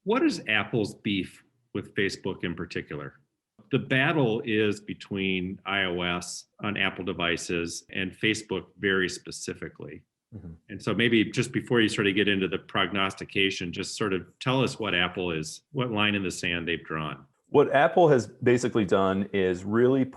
What is Apple's beef with Facebook in particular? The battle is between iOS on Apple devices and Facebook very specifically. Mhm. And so maybe just before you sort of get into the prognostication, just sort of tell us what Apple is, what line in the sand they've drawn. What Apple has basically done is really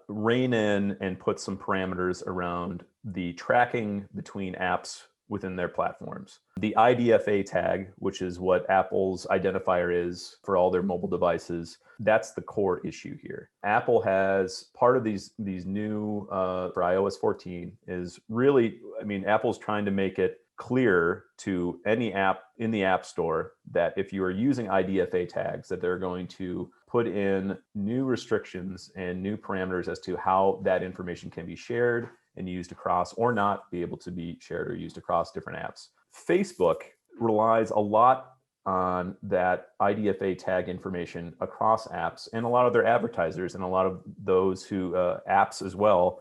rein in and put some parameters around the tracking between apps within their platforms. The IDFA tag, which is what Apple's identifier is for all their mobile devices, that's the core issue here. Apple has part of these new for iOS 14 is really, I mean, Apple's trying to make it clear to any app in the App Store that if you are using IDFA tags, that they're going to put in new restrictions and new parameters as to how that information can be shared and used across, or not be able to be shared or used across different apps. Facebook relies a lot on that IDFA tag information across apps, and a lot of their advertisers and a lot of those who apps as well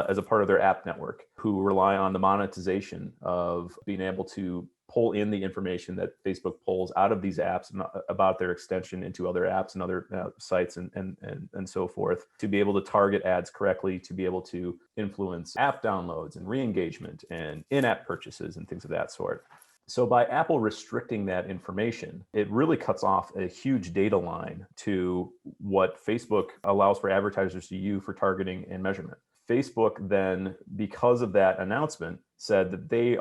as a part of their app network, who rely on the monetization of being able to pull in the information that Facebook pulls out of these apps and about their extension into other apps and other sites and so forth, to be able to target ads correctly, to be able to influence app downloads and re-engagement and in-app purchases and things of that sort. So by Apple restricting that information, it really cuts off a huge data line to what Facebook allows for advertisers to use for targeting and measurement. Facebook then, because of that announcement, said that they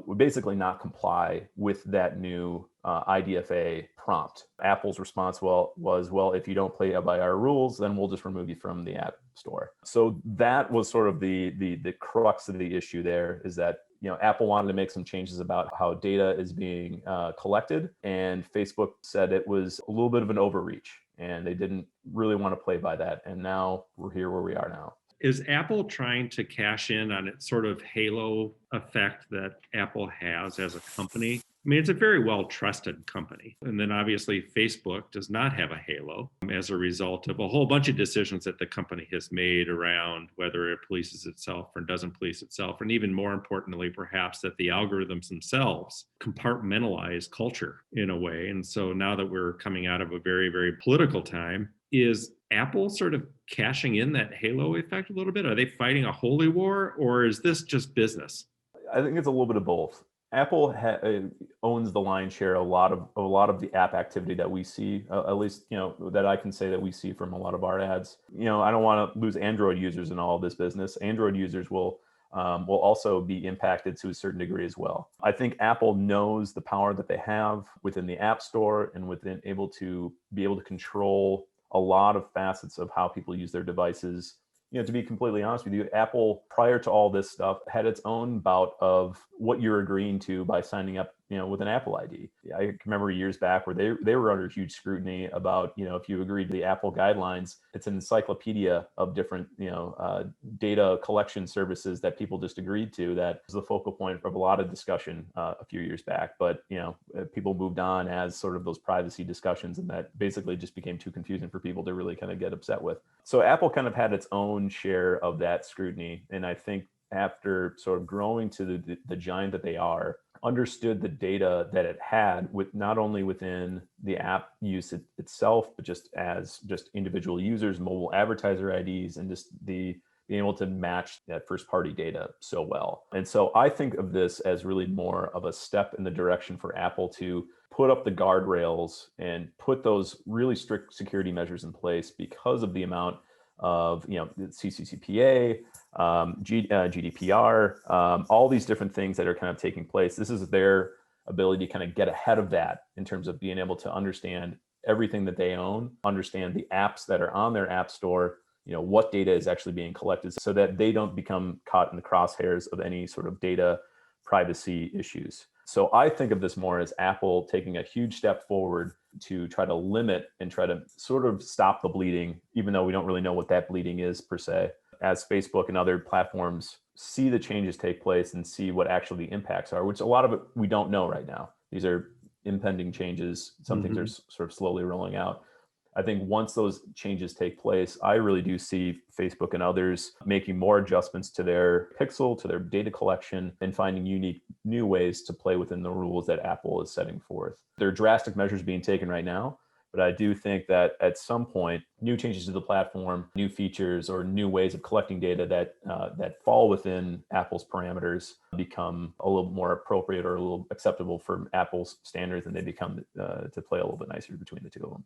would basically not comply with that new IDFA prompt. Apple's response was, if you don't play by our rules, then we'll just remove you from the App Store. So that was sort of the crux of the issue there, is that Apple wanted to make some changes about how data is being collected, and Facebook said it was a little bit of an overreach, and they didn't really want to play by that. And now we're here where we are now. Is Apple trying to cash in on its sort of halo effect that Apple has as a company? I mean, it's a very well trusted company. And then obviously Facebook does not have a halo as a result of a whole bunch of decisions that the company has made around whether it polices itself or doesn't police itself. And even more importantly, perhaps, that the algorithms themselves compartmentalize culture in a way. And so now that we're coming out of a very, very political time, is Apple sort of cashing in that halo effect a little bit? Are they fighting a holy war, or is this just business? I think it's a little bit of both. Apple owns the lion's share a lot of the app activity that we see, at least that I can say that we see from a lot of our ads. I don't want to lose Android users in all of this business. Android users will also be impacted to a certain degree as well. I think Apple knows the power that they have within the App Store and within able to control a lot of facets of how people use their devices. To be completely honest with you, Apple, prior to all this stuff, had its own bout of what you're agreeing to by signing up, with an Apple ID. I can remember years back where they were under huge scrutiny about, if you agreed to the Apple guidelines, it's an encyclopedia of different, data collection services that people just agreed to. That was the focal point of a lot of discussion a few years back. But, people moved on as sort of those privacy discussions, and that basically just became too confusing for people to really kind of get upset with. So Apple kind of had its own share of that scrutiny. And I think after sort of growing to the giant that they are, understood the data that it had with not only within the app use itself, but just as individual users, mobile advertiser IDs, and just being able to match that first party data so well. And so I think of this as really more of a step in the direction for Apple to put up the guardrails and put those really strict security measures in place because of the amount of CCCPA, GDPR, all these different things that are kind of taking place. This is their ability to kind of get ahead of that in terms of being able to understand everything that they own, understand the apps that are on their app store, what data is actually being collected, so that they don't become caught in the crosshairs of any sort of data privacy issues. So I think of this more as Apple taking a huge step forward to try to limit and try to sort of stop the bleeding, even though we don't really know what that bleeding is per se, as Facebook and other platforms see the changes take place and see what actually the impacts are, which a lot of it we don't know right now. These are impending changes. Some things are sort of slowly rolling out. I think once those changes take place, I really do see Facebook and others making more adjustments to their pixel, to their data collection, and finding unique new ways to play within the rules that Apple is setting forth. There are drastic measures being taken right now, but I do think that at some point, new changes to the platform, new features, or new ways of collecting data that fall within Apple's parameters become a little more appropriate or a little acceptable for Apple's standards, and they become to play a little bit nicer between the two of them.